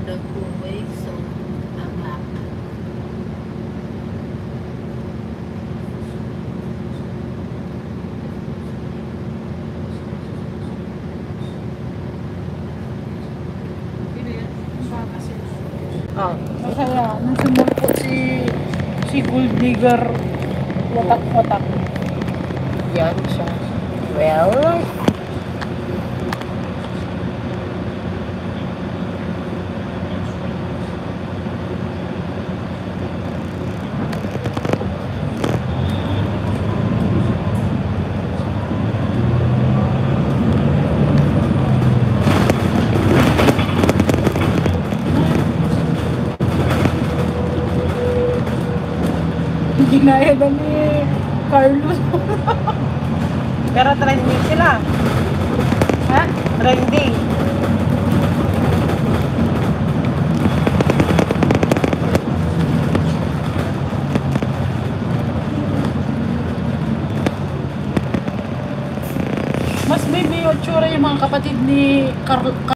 nag-uwi. So, I'm back. Oh. Masaya. Nung sumulpo si Gold Digger, watak-watak. Yan siya. Well, Ginaya na ni Carlos. pero trending sila. Ha? Trending. Mas baby yung tsura yung mga kapatid ni Carl.